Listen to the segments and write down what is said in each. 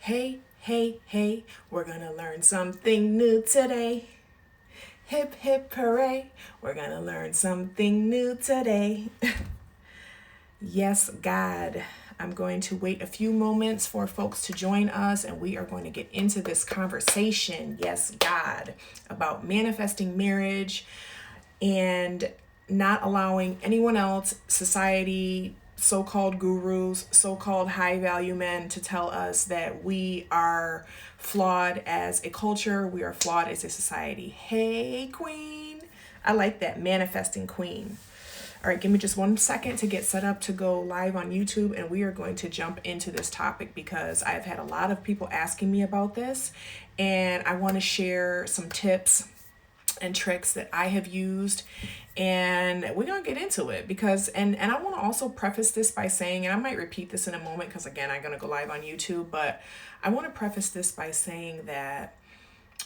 Hey, hey, hey, we're gonna learn something new today. Hip, hip, hooray, we're gonna learn something new today. Yes, God. I'm going to wait a few moments for folks to join us, and we are going to get into this conversation, yes, God, about manifesting marriage and not allowing anyone else, society, so called gurus, so called high value men, to tell us that we are flawed as a culture, we are flawed as a society. Hey, Queen. I like that, manifesting Queen. All right, give me just 1 second to get set up to go live on YouTube, and we are going to jump into this topic because I've had a lot of people asking me about this, and I want to share some tips and tricks that I have used, and we're gonna get into it because and I want to also preface this by saying, and I might repeat this in a moment because again I'm gonna go live on YouTube, but I want to preface this by saying that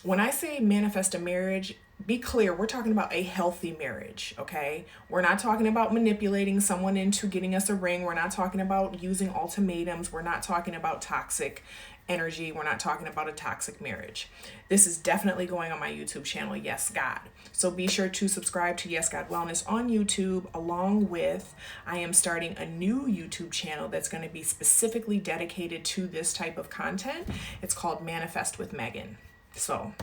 when I say manifest a marriage, be clear, we're talking about a healthy marriage, okay? We're not talking about manipulating someone into getting us a ring. We're not talking about using ultimatums. We're not talking about toxic energy. We're not talking about a toxic marriage. This is definitely going on my YouTube channel, Yes God. So be sure to subscribe to Yes God Wellness on YouTube, along with I am starting a new YouTube channel that's going to be specifically dedicated to this type of content. It's called Manifest with Megan. So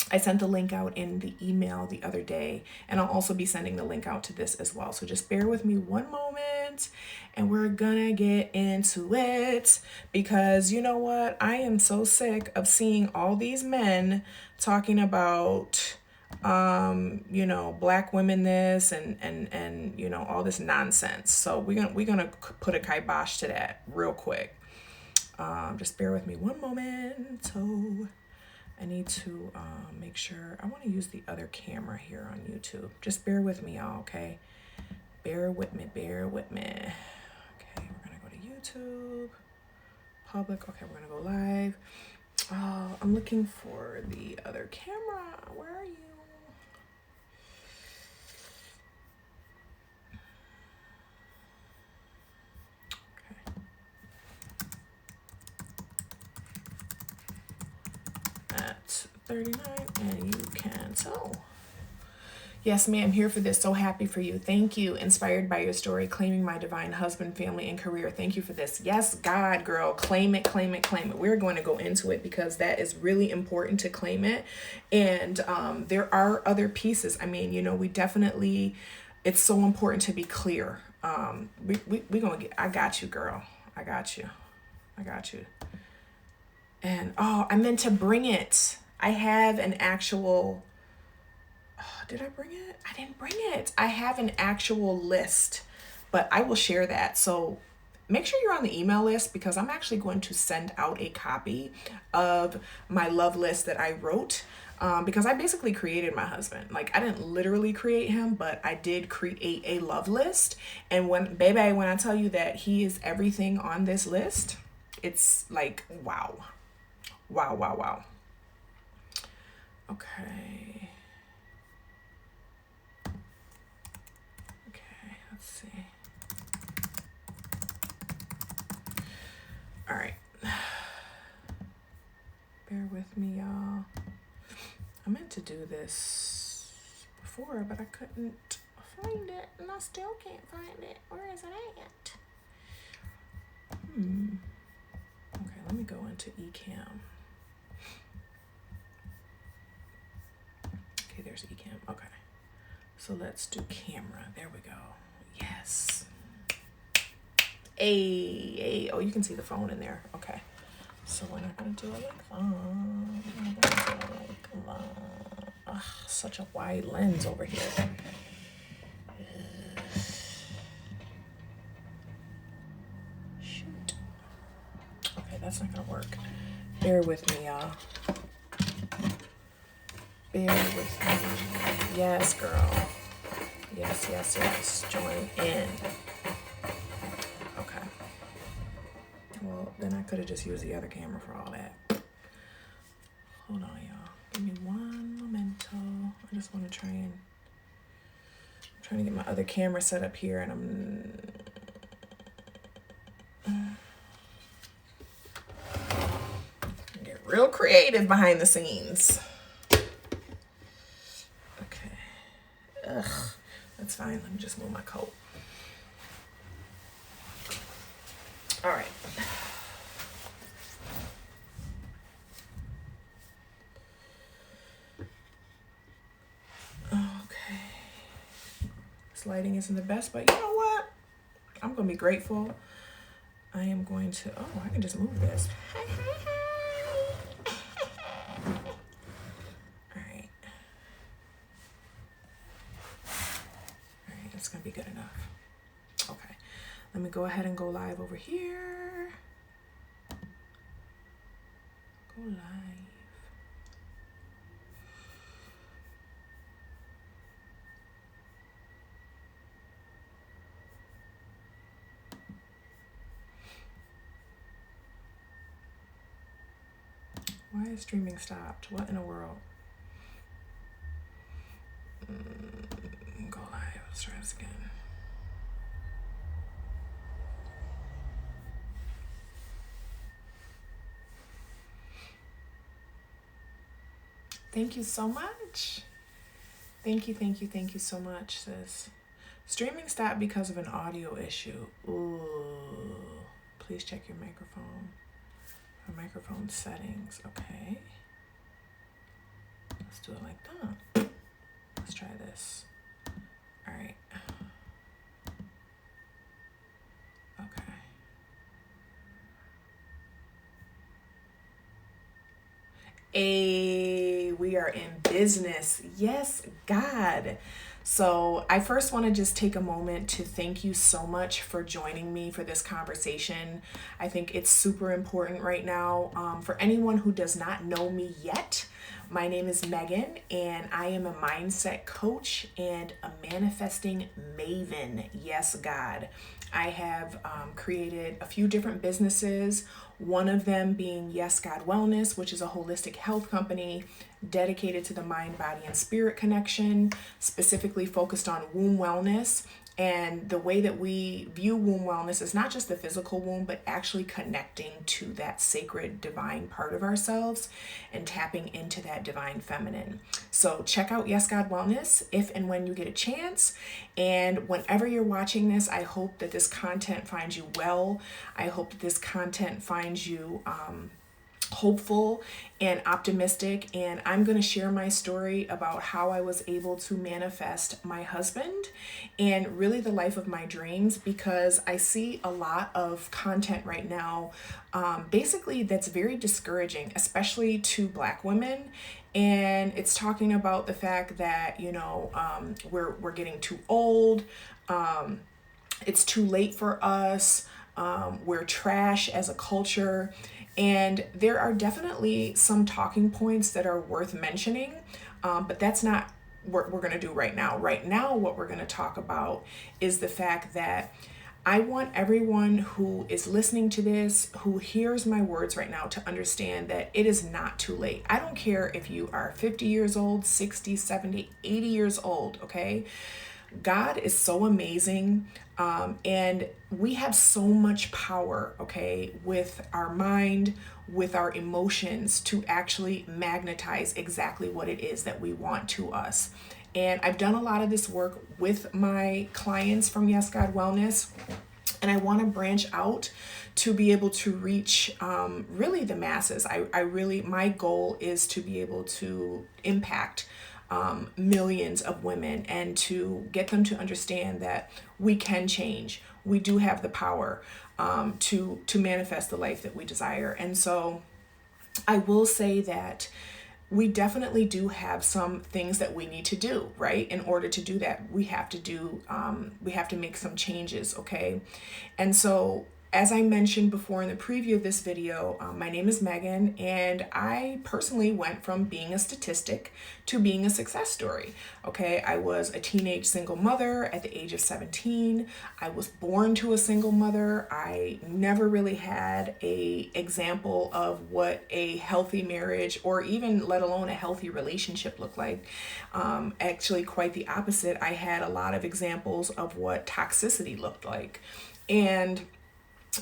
I sent the link out in the email the other day, and I'll also be sending the link out to this as well. So just bear with me one moment and we're gonna get into it, because you know what? I am so sick of seeing all these men talking about black women this and all this nonsense. So we're gonna put a kibosh to that real quick. Just bear with me one moment. So I need to make sure. I want to use the other camera here on YouTube. Just bear with me, y'all, okay? Bear with me, bear with me. Okay, we're going to go to YouTube, public. Okay, we're going to go live. I'm looking for the other camera. Where are you? At 39, and you can tell. Yes, ma'am, here for this. So happy for you. Thank you. Inspired by your story, claiming my divine husband, family, and career. Thank you for this. Yes, God, girl, claim it, claim it, claim it. We're going to go into it because that is really important to claim it. And there are other pieces. I mean, we definitely, it's so important to be clear. We gonna get, I got you, girl. I got you. I got you. And, I meant to bring it. I have an actual... did I bring it? I didn't bring it. I have an actual list, but I will share that. So make sure you're on the email list, because I'm actually going to send out a copy of my love list that I wrote, because I basically created my husband. Like, I didn't literally create him, but I did create a love list. And when I tell you that he is everything on this list, it's like, wow. Wow, wow, wow. Okay. Let's see. All right. Bear with me, y'all. I meant to do this before, but I couldn't find it, and I still can't find it. Where is it at? Okay, let me go into Ecamm. Okay, there's Ecamm. Okay. So let's do camera. There we go. Yes. Hey. Oh, you can see the phone in there. Okay. So we're not going to do it like that. Such a wide lens over here. Shoot. Okay, that's not going to work. Bear with me, y'all. Bear with me. Yes, girl. Yes. Join in. Okay. Well, then I could have just used the other camera for all that. Hold on, y'all. Give me one momento. I just want to I'm trying to get my other camera set up here, and I'm real creative behind the scenes. Okay. Ugh. That's fine. Let me just move my coat. All right. Okay. This lighting isn't the best, but you know what? I'm going to be grateful. I am going to, oh, I can just move this. All right. All right, that's going to be good enough. Okay. Let me go ahead and go live over here. Go live. Why is streaming stopped? What in the world? Go live. Let's try this again. Thank you so much. Thank you so much, sis. Streaming stopped because of an audio issue. Ooh. Please check your microphone. Or microphone settings. Okay. Let's do it like that. Let's try this. All right. Okay. We are in business. Yes, God. So I first want to just take a moment to thank you so much for joining me for this conversation. I think it's super important right now. For anyone who does not know me yet, my name is Megan, and I am a mindset coach and a manifesting maven. Yes, God. I have created a few different businesses, one of them being Yes God Wellness, which is a holistic health company dedicated to the mind, body, and spirit connection, specifically focused on womb wellness. And the way that we view womb wellness is not just the physical womb, but actually connecting to that sacred divine part of ourselves and tapping into that divine feminine. So check out Yes God Wellness if and when you get a chance. And whenever you're watching this, I hope that this content finds you well. I hope that this content finds you hopeful and optimistic, and I'm going to share my story about how I was able to manifest my husband and really the life of my dreams, because I see a lot of content right now basically that's very discouraging, especially to Black women. And it's talking about the fact that, you know, we're getting too old, it's too late for us, we're trash as a culture. And there are definitely some talking points that are worth mentioning, but that's not what we're going to do right now. Right now, what we're going to talk about is the fact that I want everyone who is listening to this, who hears my words right now, to understand that it is not too late. I don't care if you are 50 years old, 60, 70, 80 years old, okay? God is so amazing. And we have so much power, okay, with our mind, with our emotions, to actually magnetize exactly what it is that we want to us. And I've done a lot of this work with my clients from Yes God Wellness, and I want to branch out to be able to reach really the masses. I really, my goal is to be able to impact millions of women and to get them to understand that we can change. We do have the power to manifest the life that we desire. And so I will say that we definitely do have some things that we need to do, right? In order to do that, we have to make some changes, okay? And so, as I mentioned before in the preview of this video, my name is Megan, and I personally went from being a statistic to being a success story. Okay, I was a teenage single mother at the age of 17. I was born to a single mother. I never really had a example of what a healthy marriage, or even let alone a healthy relationship, looked like. Actually, quite the opposite. I had a lot of examples of what toxicity looked like. And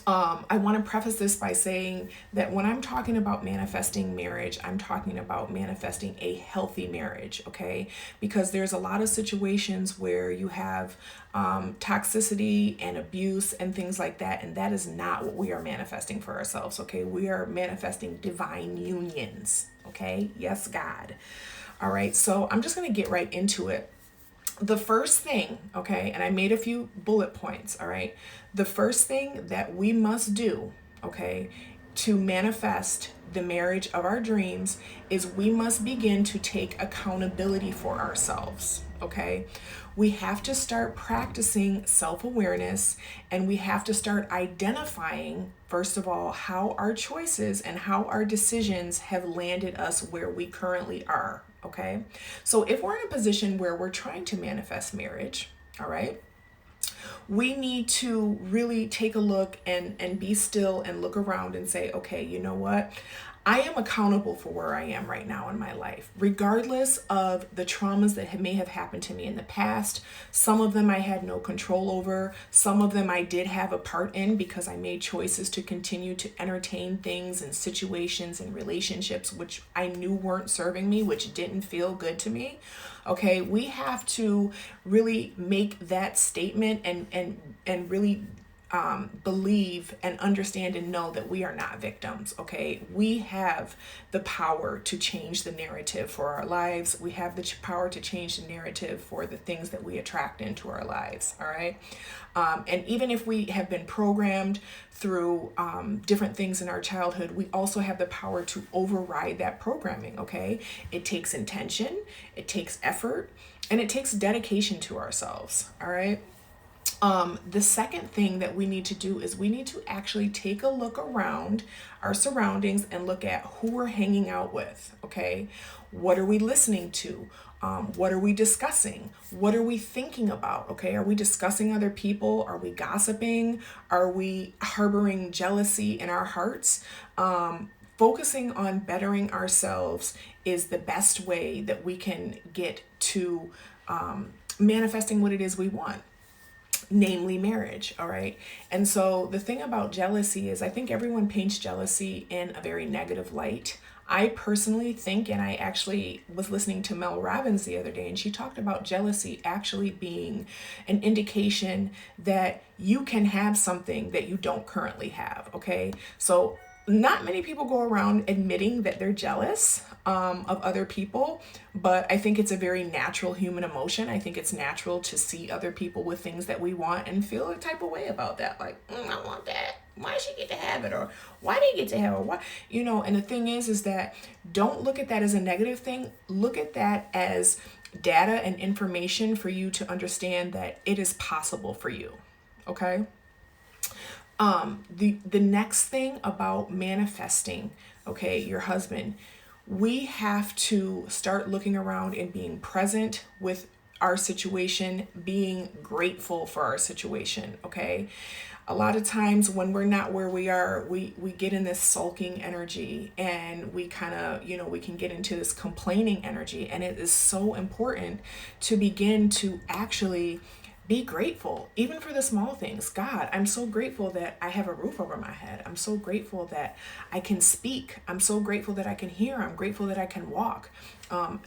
I want to preface this by saying that when I'm talking about manifesting marriage, I'm talking about manifesting a healthy marriage, okay? Because there's a lot of situations where you have toxicity and abuse and things like that, and that is not what we are manifesting for ourselves, okay? We are manifesting divine unions, okay? Yes, God. All right, so I'm just going to get right into it. The first thing, okay, and I made a few bullet points, all right. The first thing that we must do, okay, to manifest the marriage of our dreams is we must begin to take accountability for ourselves, okay? We have to start practicing self awareness, and we have to start identifying, first of all, how our choices and how our decisions have landed us where we currently are, okay? So if we're in a position where we're trying to manifest marriage, all right, we need to really take a look and be still and look around and say, okay, you know what? I am accountable for where I am right now in my life, regardless of the traumas that may have happened to me in the past. Some of them I had no control over. Some of them I did have a part in because I made choices to continue to entertain things and situations and relationships which I knew weren't serving me, which didn't feel good to me. Okay, we have to really make that statement and really believe and understand and know that we are not victims, okay? We have the power to change the narrative for our lives. We have the power to change the narrative for the things that we attract into our lives, all right? And even if we have been programmed through different things in our childhood, we also have the power to override that programming, okay? It takes intention, it takes effort, and it takes dedication to ourselves, all right? The second thing that we need to do is we need to actually take a look around our surroundings and look at who we're hanging out with, okay? What are we listening to? What are we discussing? What are we thinking about? Okay, are we discussing other people? Are we gossiping? Are we harboring jealousy in our hearts? Focusing on bettering ourselves is the best way that we can get to manifesting what it is we want, namely marriage. All right. And so the thing about jealousy is I think everyone paints jealousy in a very negative light. I personally think, and I actually was listening to Mel Robbins the other day, and she talked about jealousy actually being an indication that you can have something that you don't currently have. Okay. So not many people go around admitting that they're jealous of other people, but I think it's a very natural human emotion. I think it's natural to see other people with things that we want and feel a type of way about that. Like, I want that. Why did she get to have it? Or why did he get to have it? Why? You know, and the thing is that don't look at that as a negative thing. Look at that as data and information for you to understand that it is possible for you. Okay? The next thing about manifesting, okay, your husband, we have to start looking around and being present with our situation, being grateful for our situation, okay? A lot of times when we're not where we are, we get in this sulking energy, and we kind of, you know, we can get into this complaining energy, and it is so important to begin to actually be grateful, even for the small things. God, I'm so grateful that I have a roof over my head. I'm so grateful that I can speak. I'm so grateful that I can hear. I'm grateful that I can walk.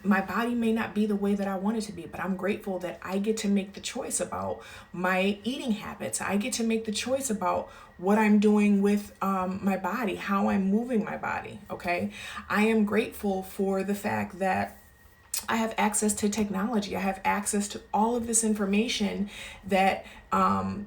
My body may not be the way that I want it to be, but I'm grateful that I get to make the choice about my eating habits. I get to make the choice about what I'm doing with my body, how I'm moving my body, okay? I am grateful for the fact that I have access to technology. I have access to all of this information that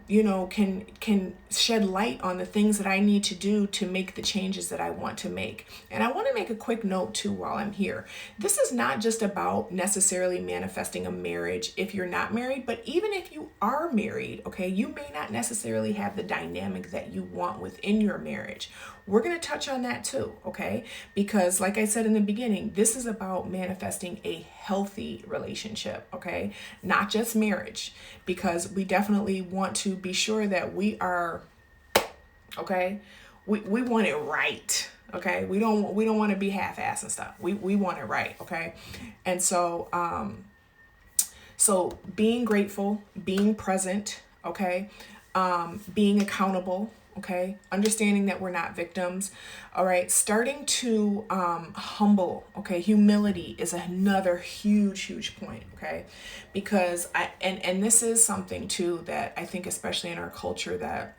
you know, can shed light on the things that I need to do to make the changes that I want to make. And I want to make a quick note too while I'm here. This is not just about necessarily manifesting a marriage if you're not married, but even if you are married, okay, you may not necessarily have the dynamic that you want within your marriage. We're going to touch on that too, okay? Because like I said in the beginning, this is about manifesting a healthy relationship, okay? Not just marriage, because we definitely want to be sure that we are, okay? We want it right, okay? We don't want to be half-assed and stuff. We want it right, okay? And so so being grateful, being present, okay? Being accountable, Okay, understanding that we're not victims. All right, starting to humble. Okay, humility is another huge point. Okay, because and this is something too that I think, especially in our culture, that,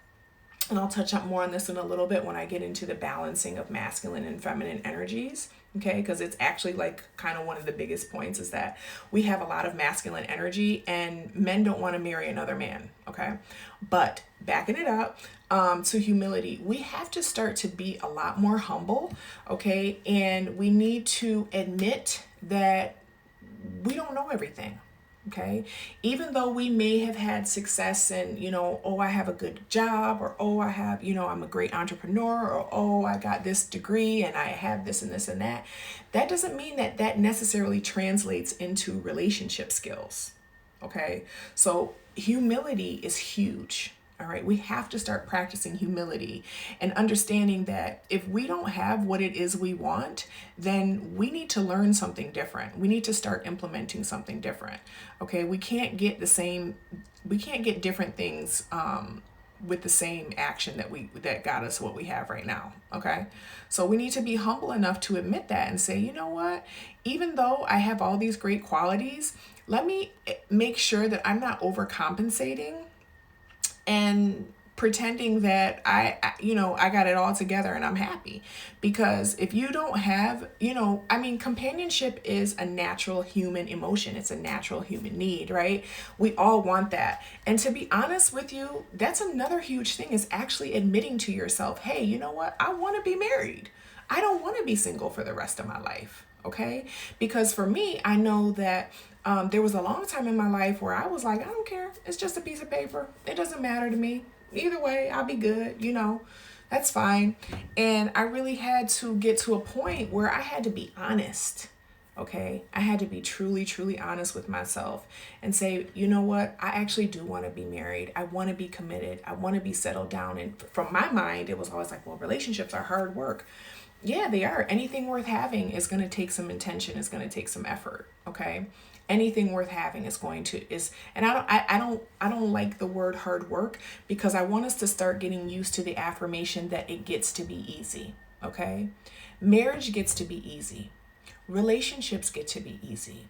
and I'll touch up more on this in a little bit when I get into the balancing of masculine and feminine energies. Okay, because it's actually like kind of one of the biggest points is that we have a lot of masculine energy and men don't want to marry another man. Okay, but backing it up to humility, we have to start to be a lot more humble. Okay, and we need to admit that we don't know everything. Okay, even though we may have had success and, oh, I have a good job, or oh, I have, I'm a great entrepreneur, or oh, I got this degree and I have this and this and that, that doesn't mean that that necessarily translates into relationship skills. Okay, so humility is huge. All right, we have to start practicing humility and understanding that if we don't have what it is we want, then we need to learn something different. We need to start implementing something different. Okay, we can't get different things with the same action that got us what we have right now. Okay, so we need to be humble enough to admit that and say, you know what, even though I have all these great qualities, let me make sure that I'm not overcompensating and pretending that I got it all together and I'm happy. Because if you don't have, companionship is a natural human emotion. It's a natural human need, right? We all want that. And to be honest with you, that's another huge thing, is actually admitting to yourself, hey, you know what? I want to be married. I don't want to be single for the rest of my life. Okay? Because for me, I know that there was a long time in my life where I was like, I don't care. It's just a piece of paper. It doesn't matter to me. Either way, I'll be good. That's fine. And I really had to get to a point where I had to be honest. Okay. I had to be truly honest with myself and say, you know what? I actually do want to be married. I want to be committed. I want to be settled down. And from my mind, it was always like, well, relationships are hard work. Yeah, they are. Anything worth having is going to take some intention. It's going to take some effort. Okay. Anything worth having and I don't like the word hard work, because I want us to start getting used to the affirmation that it gets to be easy. Okay. Marriage gets to be easy. Relationships get to be easy.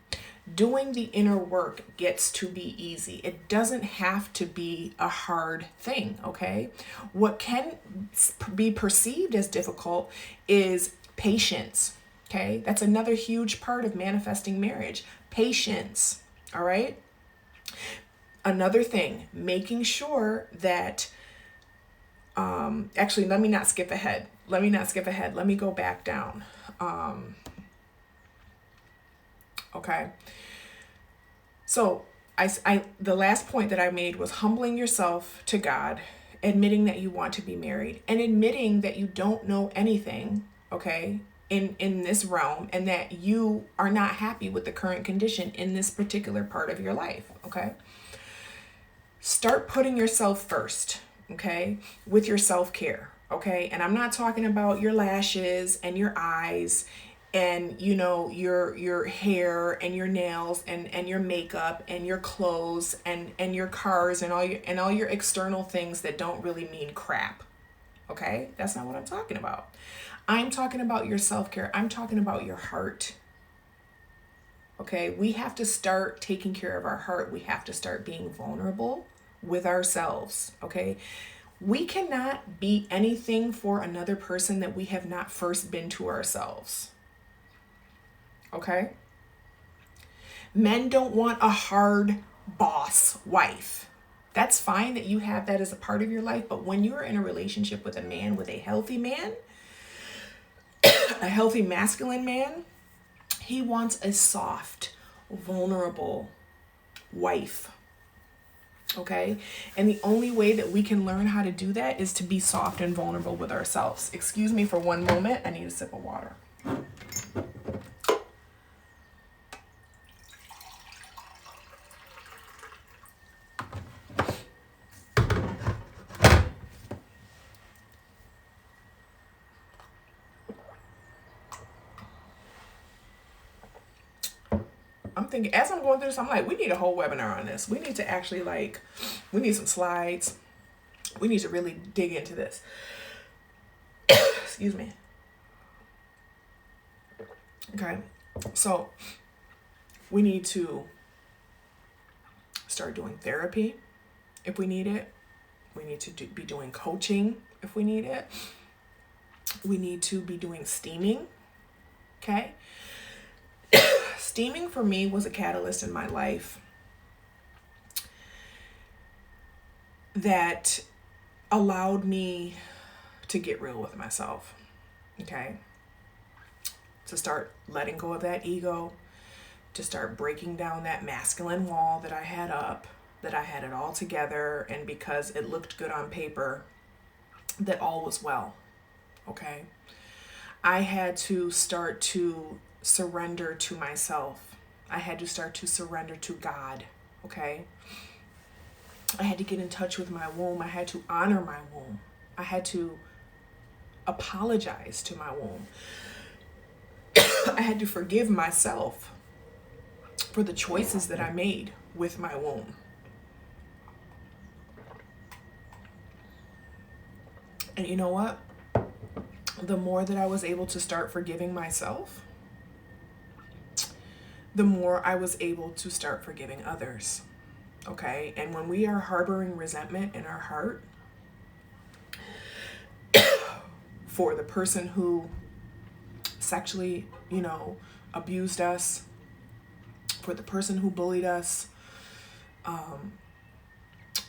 Doing the inner work gets to be easy. It doesn't have to be a hard thing, okay? What can be perceived as difficult is patience, okay? That's another huge part of manifesting marriage. Patience, all right? Another thing, making sure that, actually, let me not skip ahead. Let me go back down. Okay. So the last point that I made was humbling yourself to God, admitting that you want to be married, and admitting that you don't know anything, okay, in this realm, and that you are not happy with the current condition in this particular part of your life, okay? Start putting yourself first, okay, with your self-care, okay? And I'm not talking about your lashes and your eyes and your hair and your nails and your makeup and your clothes and your cars and all your external things that don't really mean crap. Okay? That's not what I'm talking about. I'm talking about your self-care. I'm talking about your heart. Okay? We have to start taking care of our heart. We have to start being vulnerable with ourselves. Okay? We cannot be anything for another person that we have not first been to ourselves. Okay? Men don't want a hard boss wife. That's fine that you have that as a part of your life, but when you're in a relationship with a man, with a healthy man, a healthy masculine man, he wants a soft, vulnerable wife. Okay? And the only way that we can learn how to do that is to be soft and vulnerable with ourselves. Excuse me for one moment. I need a sip of water. I'm thinking, as I'm going through this, I'm like, we need a whole webinar on this. We need to actually we need some slides. We need to really dig into this. Excuse me. Okay, so we need to start doing therapy if we need it. We need to be doing coaching if we need it. We need to be doing steaming. Okay. Steaming for me was a catalyst in my life that allowed me to get real with myself. Okay. To start letting go of that ego, to start breaking down that masculine wall that I had up, that I had it all together, and because it looked good on paper, that all was well. Okay. I had to start to surrender to myself. I had to start to surrender to God. Okay. I had to get in touch with my womb. I had to honor my womb. I had to apologize to my womb. I had to forgive myself for the choices that I made with my womb. And you know what? The more that I was able to start forgiving myself, the more I was able to start forgiving others. Okay? And when we are harboring resentment in our heart for the person who sexually, abused us, for the person who bullied us,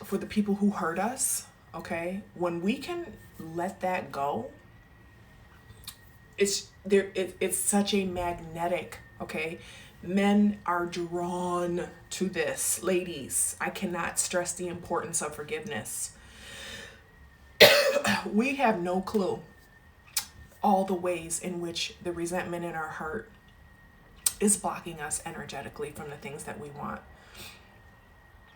for the people who hurt us, okay? When we can let that go, it's such a magnetic, okay? Men are drawn to this. Ladies, I cannot stress the importance of forgiveness. We have no clue all the ways in which the resentment in our heart is blocking us energetically from the things that we want.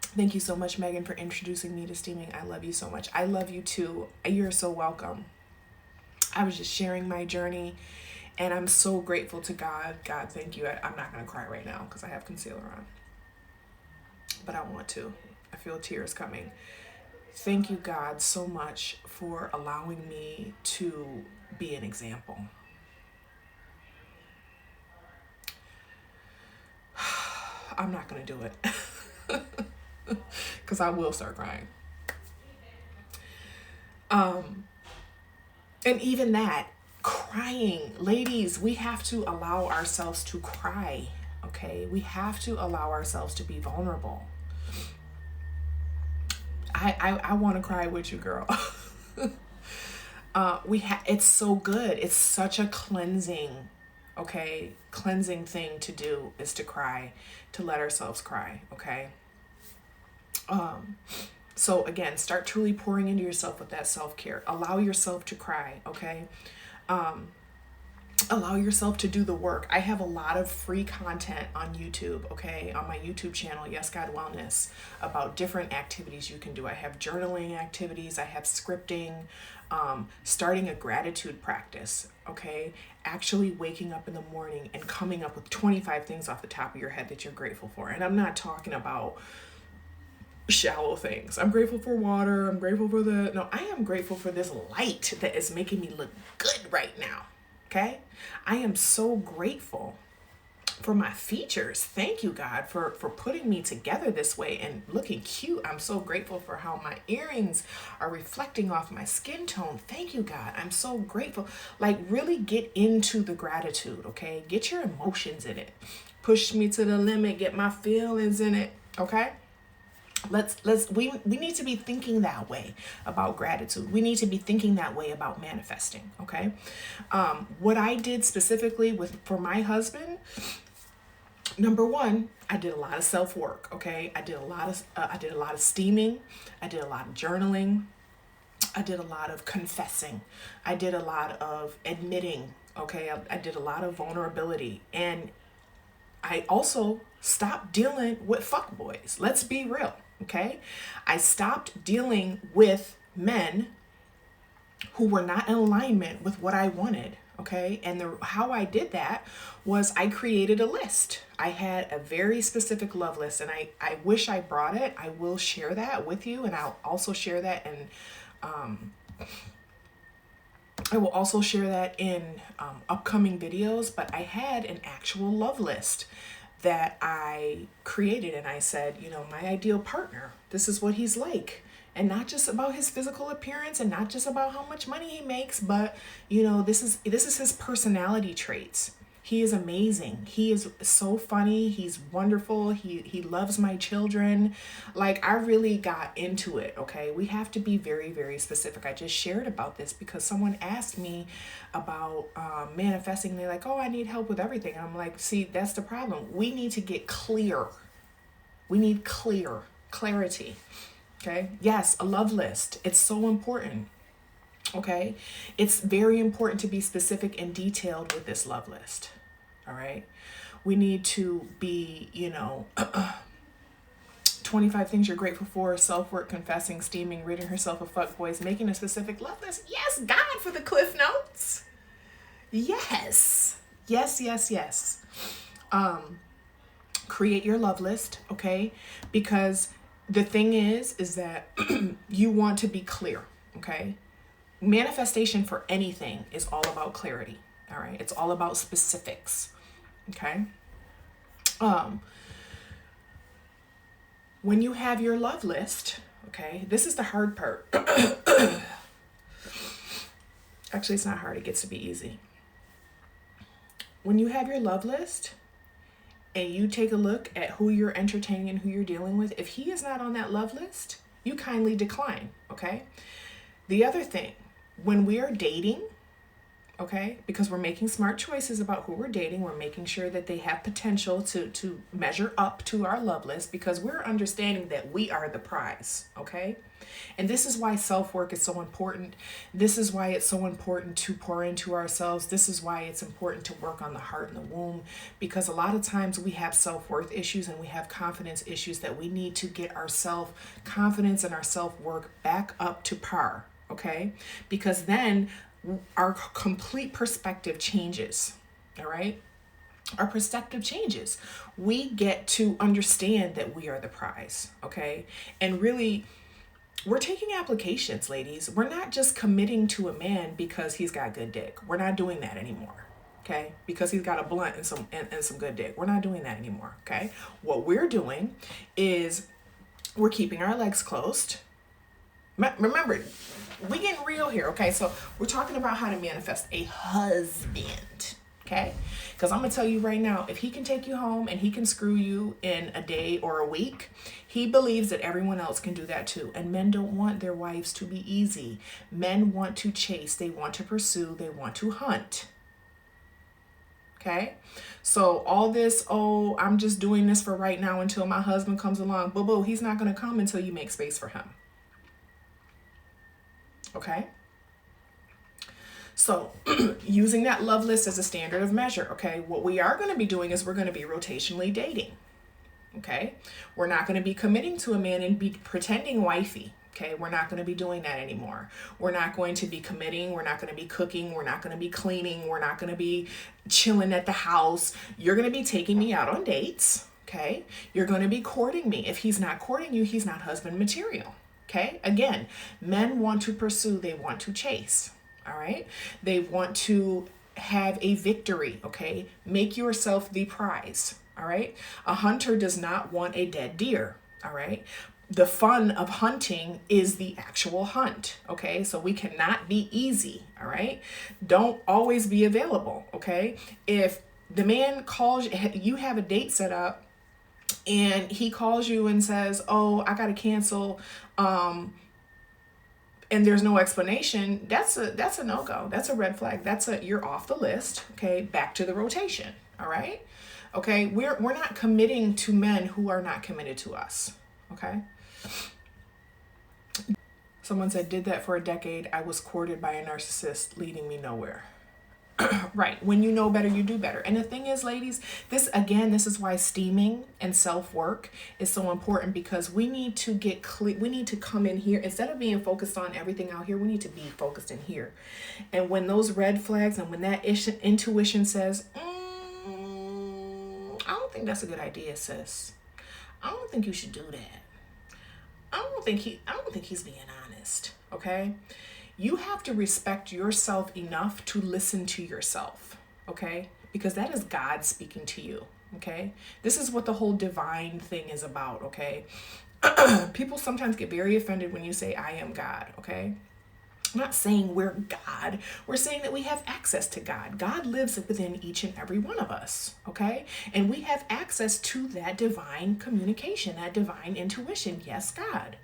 Thank you so much, Megan, for introducing me to steaming. I love you so much. I love you too. You're so welcome. I was just sharing my journey, and I'm so grateful to God. God, thank you. I'm not going to cry right now because I have concealer on, but I want to. I feel tears coming. Thank you, God, so much for allowing me to be an example. I'm not going to do it because I will start crying. And even that, crying, ladies, we have to allow ourselves to cry, okay? We have to allow ourselves to be vulnerable. I want to cry with you, girl. It's so good. It's such a cleansing thing to do, is to cry, to let ourselves cry, okay? So again, start truly pouring into yourself with that self-care. Allow yourself to cry, okay? Allow yourself to do the work. I have a lot of free content on YouTube, okay? On my YouTube channel, Yes God Wellness, about different activities you can do. I have journaling activities. I have scripting, starting a gratitude practice, okay? Actually waking up in the morning and coming up with 25 things off the top of your head that you're grateful for. And I'm not talking about shallow things. I'm grateful for water. I'm grateful for no, I am grateful for this light that is making me look good right now. Okay. I am so grateful for my features. Thank you, God, for putting me together this way and looking cute. I'm so grateful for how my earrings are reflecting off my skin tone. Thank you, God. I'm so grateful. Like, really get into the gratitude. Okay. Get your emotions in it. Push me to the limit. Get my feelings in it. Okay. We need to be thinking that way about gratitude. We need to be thinking that way about manifesting. Okay. What I did specifically for my husband, number one, I did a lot of self-work. Okay. I did a lot of steaming. I did a lot of journaling. I did a lot of confessing. I did a lot of admitting. Okay. I did a lot of vulnerability, and I also stopped dealing with fuckboys. Let's be real. Okay. I stopped dealing with men who were not in alignment with what I wanted. Okay. And how I did that was I created a list. I had a very specific love list, and I wish I brought it. I will share that with you, and I'll also share that in I will also share that in upcoming videos, but I had an actual love list that I created, and I said, you know, my ideal partner, this is what he's like. And not just about his physical appearance and not just about how much money he makes, but you know, this is his personality traits. He is amazing. He is so funny. He's wonderful. He loves my children. Like, I really got into it, okay? We have to be very, very specific. I just shared about this because someone asked me about manifesting. They're like, oh, I need help with everything. And I'm like, see, that's the problem. We need to get clear. We need clarity, okay? Yes, a love list. It's so important. Okay, it's very important to be specific and detailed with this love list. All right, we need to be, you know, 25 things you're grateful for, self-work, confessing, steaming, ridding herself of fuckboys, making a specific love list. Yes, God, for the Cliff Notes. Yes, yes, yes, yes. Create your love list, okay? Because the thing is that you want to be clear, okay? Manifestation for anything is all about clarity. All right, it's all about specifics. Okay. When you have your love list, okay, this is the hard part. Actually, it's not hard, it gets to be easy. When you have your love list and you take a look at who you're entertaining and who you're dealing with, if he is not on that love list, you kindly decline. Okay. The other thing, when we are dating, okay, because we're making smart choices about who we're dating, we're making sure that they have potential to measure up to our love list, because we're understanding that we are the prize, okay? And this is why self-work is so important. This is why it's so important to pour into ourselves. This is why it's important to work on the heart and the womb, because a lot of times we have self-worth issues and we have confidence issues that we need to get our self-confidence and our self-work back up to par, okay? Because then our complete perspective changes, all right? Our perspective changes. We get to understand that we are the prize, okay? And really, we're taking applications, ladies. We're not just committing to a man because he's got good dick. We're not doing that anymore, okay? Because he's got a blunt and some good dick. We're not doing that anymore, okay? What we're doing is we're keeping our legs closed. Remember, we getting real here, okay? So we're talking about how to manifest a husband, okay? Because I'm going to tell you right now, if he can take you home and he can screw you in a day or a week, he believes that everyone else can do that too. And men don't want their wives to be easy. Men want to chase, they want to pursue, they want to hunt. Okay? So all this, oh, I'm just doing this for right now until my husband comes along. Boo-boo, he's not going to come until you make space for him. Okay? So using that love list as a standard of measure, okay? What we are going to be doing is we're going to be rotationally dating. Okay? We're not going to be committing to a man and be pretending wifey. Okay? We're not going to be doing that anymore. We're not going to be committing. We're not going to be cooking. We're not going to be cleaning. We're not going to be chilling at the house. You're going to be taking me out on dates. Okay? You're going to be courting me. If he's not courting you, he's not husband material. Okay? Again, men want to pursue, they want to chase. All right? They want to have a victory. Okay? Make yourself the prize. All right? A hunter does not want a dead deer. All right? The fun of hunting is the actual hunt. Okay? So we cannot be easy. All right? Don't always be available. Okay? If the man calls, you have a date set up, and he calls you and says, oh, I got to cancel, and there's no explanation, that's a no-go. That's a red flag. You're off the list. Okay, back to the rotation. All right. Okay, we're not committing to men who are not committed to us. Okay. Someone said, did that for a decade. I was courted by a narcissist, leading me nowhere. Right. When you know better, you do better. And the thing is, ladies, this is why steaming and self-work is so important, because we need to get clear. We need to come in here. Instead of being focused on everything out here, we need to be focused in here. And when those red flags and when that intuition says, I don't think that's a good idea, sis. I don't think you should do that. I don't think he's being honest. okay? You have to respect yourself enough to listen to yourself, okay? Because that is God speaking to you, okay? This is what the whole divine thing is about, okay? People sometimes get very offended when you say, I am God, okay? I'm not saying we're God. We're saying that we have access to God. God lives within each and every one of us, okay? And we have access to that divine communication, that divine intuition. Yes, God.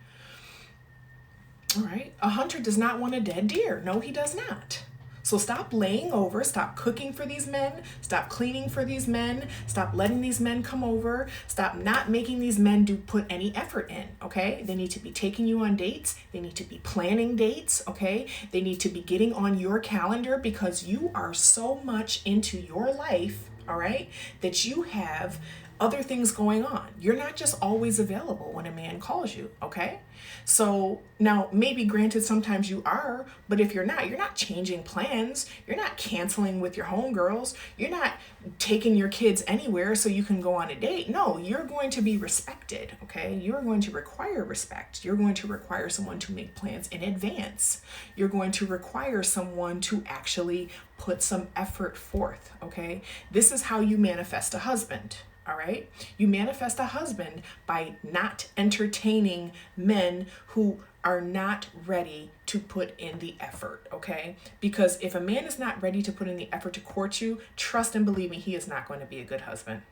All right. A hunter does not want a dead deer. No, he does not. So stop laying over, stop cooking for these men, stop cleaning for these men, stop letting these men come over, stop not making these men put any effort in, okay? They need to be taking you on dates, they need to be planning dates, okay? They need to be getting on your calendar because you are so much into your life, all right, that you have other things going on. You're not just always available when a man calls you, okay? So now maybe granted sometimes you are, but if you're not changing plans, you're not canceling with your homegirls, you're not taking your kids anywhere so you can go on a date. No, you're going to be respected, okay? You're going to require respect. You're going to require someone to make plans in advance. You're going to require someone to actually put some effort forth, okay? This is how you manifest a husband. All right. You manifest a husband by not entertaining men who are not ready to put in the effort. Okay. Because if a man is not ready to put in the effort to court you, trust and believe me, he is not going to be a good husband.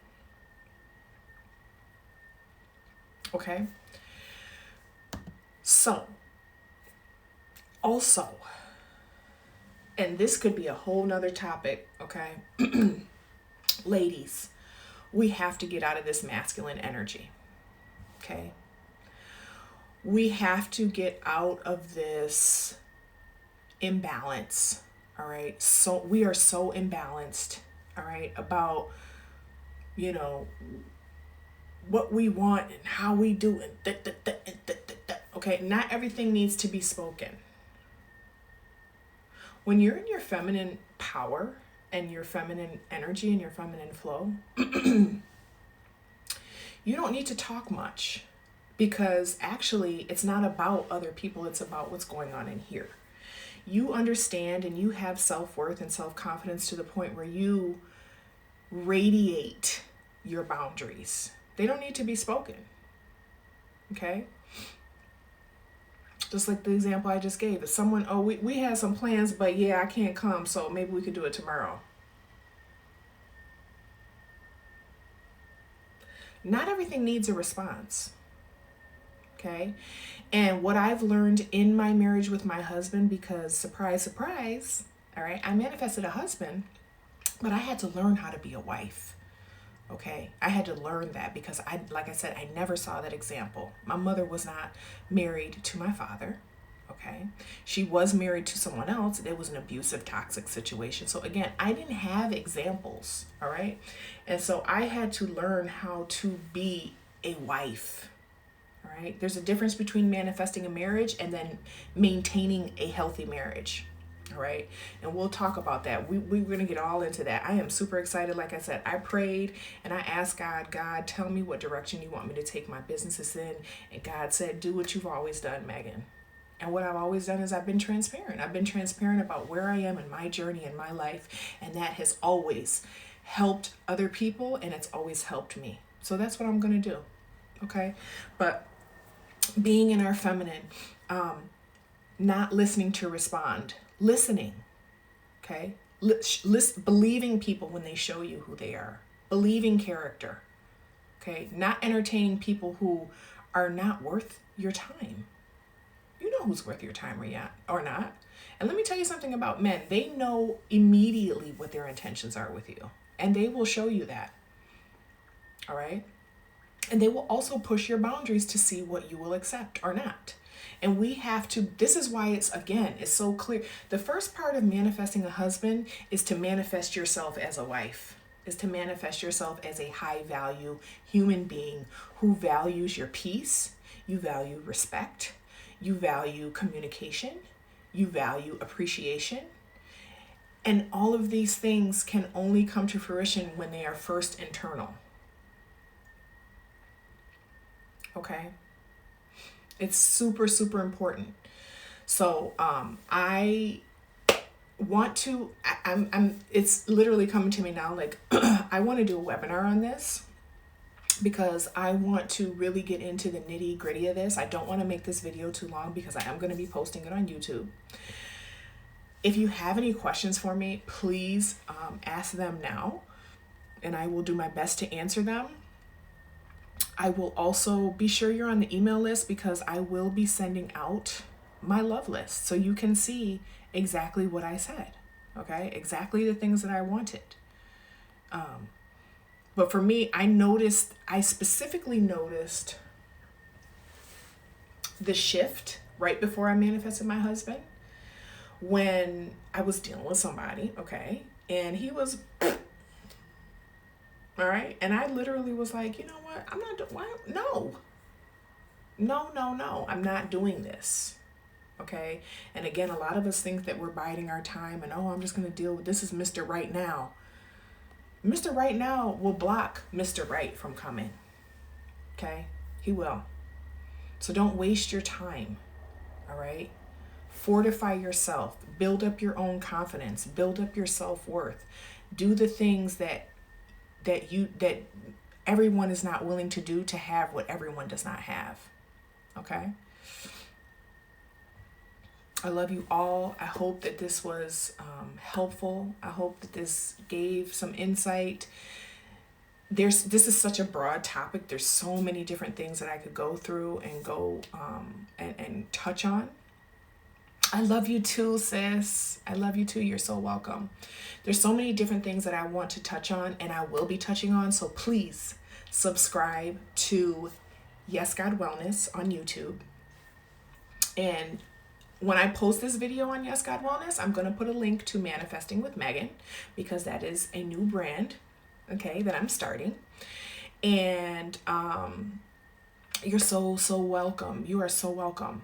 Okay. So, also, and this could be a whole nother topic. Okay. Ladies, we have to get out of this masculine energy, okay? We have to get out of this imbalance, all right? So we are so imbalanced, all right, about, what we want and how we do it, okay? Not everything needs to be spoken. When you're in your feminine power, and your feminine energy and your feminine flow, you don't need to talk much because actually it's not about other people, it's about what's going on in here. You understand and you have self-worth and self-confidence to the point where you radiate your boundaries. They don't need to be spoken, okay? Just like the example I just gave. If someone, we had some plans, but yeah, I can't come, so maybe we could do it tomorrow. Not everything needs a response, okay? And what I've learned in my marriage with my husband, because surprise, surprise, all right, I manifested a husband, but I had to learn how to be a wife. Okay, I had to learn that because like I said, I never saw that example. My mother was not married to my father. Okay, she was married to someone else. It was an abusive, toxic situation. So again, I didn't have examples. All right, and so I had to learn how to be a wife. All right, there's a difference between manifesting a marriage and then maintaining a healthy marriage. All right. And we'll talk about that. We're going to get all into that. I am super excited. Like I said, I prayed and I asked God, tell me what direction you want me to take my businesses in. And God said, do what you've always done, Megan. And what I've always done is I've been transparent. I've been transparent about where I am in my journey in my life. And that has always helped other people and it's always helped me. So that's what I'm going to do. Okay. But being in our feminine, not listening to respond. Listening, okay? Believing people when they show you who they are. Believing character, okay? Not entertaining people who are not worth your time. You know who's worth your time or not. And let me tell you something about men. They know immediately what their intentions are with you. And they will show you that, all right? And they will also push your boundaries to see what you will accept or not. And we have to, this is why it's so clear. The first part of manifesting a husband is to manifest yourself as a wife, is to manifest yourself as a high value human being who values your peace, you value respect, you value communication, you value appreciation. And all of these things can only come to fruition when they are first internal. Okay? It's super, super important. So I want to, it's literally coming to me now, like, I want to do a webinar on this because I want to really get into the nitty gritty of this. I don't want to make this video too long because I am going to be posting it on YouTube. If you have any questions for me, please ask them now, and I will do my best to answer them. I will also be sure you're on the email list because I will be sending out my love list so you can see exactly what I said, okay? Exactly the things that I wanted. But for me, I specifically noticed the shift right before I manifested my husband when I was dealing with somebody, okay? And he was, all right? And I literally was like, you know what? I'm not doing, no, I'm not doing this, okay? And again, a lot of us think that we're biding our time and, oh, I'm just going to deal with, this is Mr. Right Now. Mr. Right Now will block Mr. Right from coming, okay? He will. So don't waste your time, all right? Fortify yourself, build up your own confidence, build up your self-worth. Do the things that everyone is not willing to do to have what everyone does not have. Okay? I love you all. I hope that this was helpful. I hope that this gave some insight. This is such a broad topic. There's so many different things that I could go through and go and touch on. I love you too, sis. I love you too. You're so welcome. There's so many different things that I want to touch on and I will be touching on. So please subscribe to Yes God Wellness on YouTube. And when I post this video on Yes God Wellness, I'm going to put a link to Manifesting with Megan because that is a new brand, okay, that I'm starting. And you're so welcome. You are so welcome.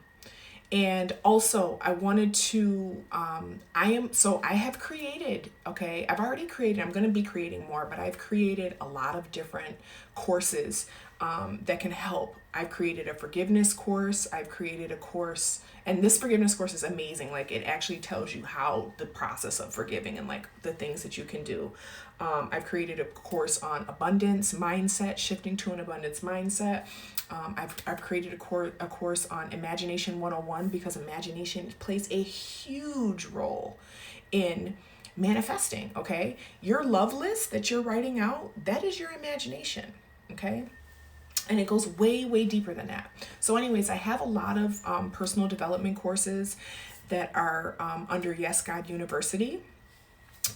And also I wanted to, I have created, okay, I've already created, I'm going to be creating more, but I've created a lot of different courses that can help. I've created a forgiveness course. I've created a course, and this forgiveness course is amazing. Like, it actually tells you how the process of forgiving and like the things that you can do. I've created a course on abundance mindset, shifting to an abundance mindset. I've created a course on Imagination 101 because imagination plays a huge role in manifesting, okay? Your love list that you're writing out, that is your imagination, okay? And it goes way, way deeper than that. So anyways, I have a lot of personal development courses that are under Yes God University.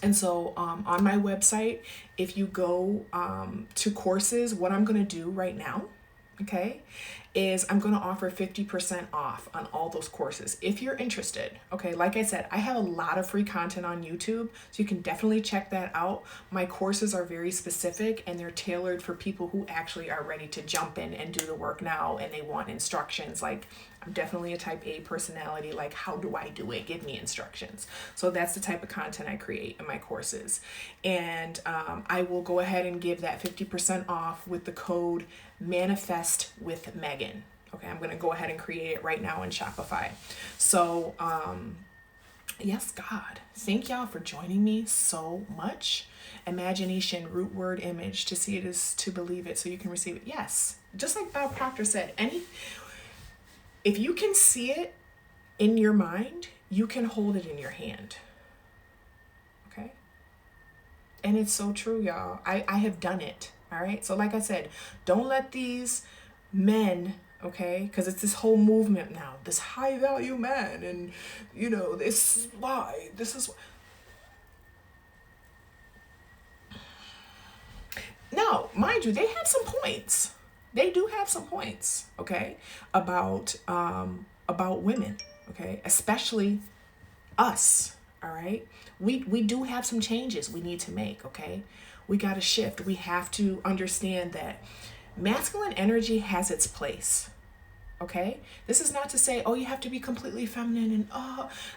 And so on my website, if you go to courses, what I'm going to do right now, okay, is I'm going to offer 50% off on all those courses if you're interested. Okay, like I said, I have a lot of free content on YouTube, so you can definitely check that out. My courses are very specific and they're tailored for people who actually are ready to jump in and do the work now, and they want instructions. Like, I'm definitely a type A personality. Like, how do I do it? Give me instructions. So that's the type of content I create in my courses. And I will go ahead and give that 50% off with the code Manifest with Megan. Okay, I'm going to go ahead and create it right now in Shopify. So, yes, God, thank y'all for joining me so much. Imagination, root word image, to see it is to believe it, so you can receive it. Yes, just like Bob Proctor said, if you can see it in your mind, you can hold it in your hand. Okay? And it's so true, y'all. I have done it. All right? So like I said, don't let these men, okay, because it's this whole movement now, this high value man, and you know, this is why. Now, mind you, they have some points. They do have some points, okay, about women, okay, especially us, all right? We do have some changes we need to make, okay? We got to shift. We have to understand that masculine energy has its place, okay? This is not to say, oh, you have to be completely feminine and,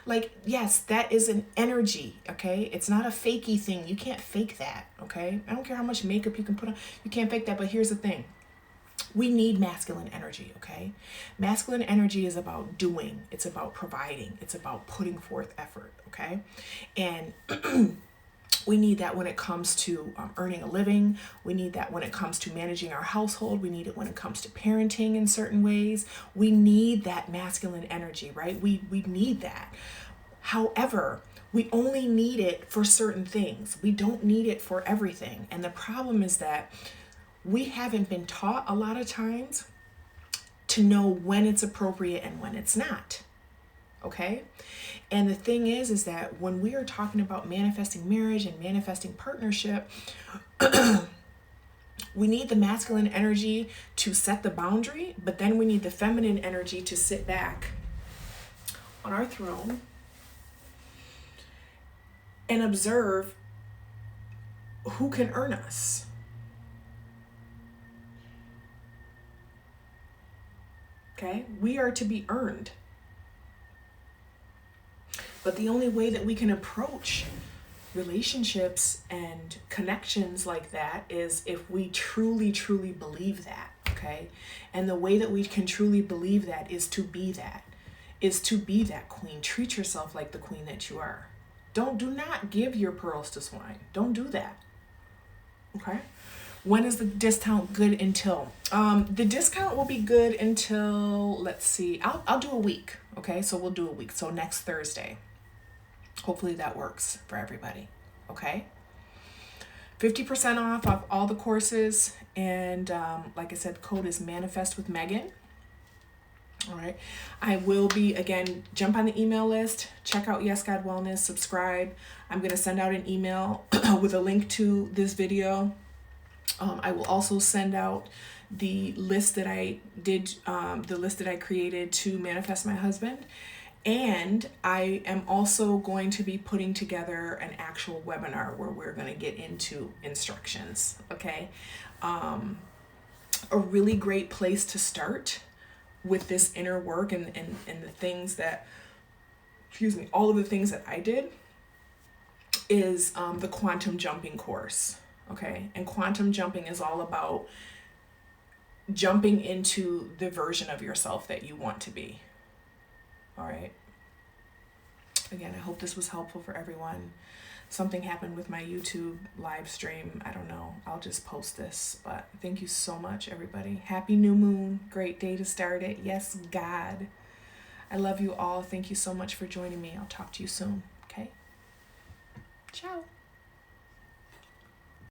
like, yes, that is an energy, okay? It's not a fakey thing. You can't fake that, okay? I don't care how much makeup you can put on. You can't fake that, but here's the thing. We need masculine energy, okay? Masculine energy is about doing, it's about providing, it's about putting forth effort, okay? And we need that when it comes to earning a living. We need that when it comes to managing our household. We need it when it comes to parenting in certain ways. We need that masculine energy, right? We need that. However, we only need it for certain things. We don't need it for everything. And the problem is that we haven't been taught a lot of times to know when it's appropriate and when it's not. Okay? And the thing is that when we are talking about manifesting marriage and manifesting partnership, we need the masculine energy to set the boundary, but then we need the feminine energy to sit back on our throne and observe who can earn us. Okay? We are to be earned. But the only way that we can approach relationships and connections like that is if we truly, truly believe that, okay? And the way that we can truly believe that is to be that queen. Treat yourself like the queen that you are. Do not give your pearls to swine. Don't do that, okay? When is the discount good until? The discount will be good until, let's see, I'll do a week, okay? So we'll do a week, so next Thursday. Hopefully that works for everybody, okay? 50% off of all the courses, and like I said, the code is Manifest with Megan. All right. I will be, again, jump on the email list, check out Yes God Wellness, subscribe. I'm going to send out an email with a link to this video. I will also send out the list that I did, the list that I created to manifest my husband. And I am also going to be putting together an actual webinar where we're going to get into instructions, okay? A really great place to start with this inner work and the things that, all of the things that I did is the quantum jumping course, okay? And quantum jumping is all about jumping into the version of yourself that you want to be. All right. Again, I hope this was helpful for everyone. Something happened with my YouTube live stream. I don't know. I'll just post this. But thank you so much, everybody. Happy new moon. Great day to start it. Yes, God. I love you all. Thank you so much for joining me. I'll talk to you soon. Okay? Ciao.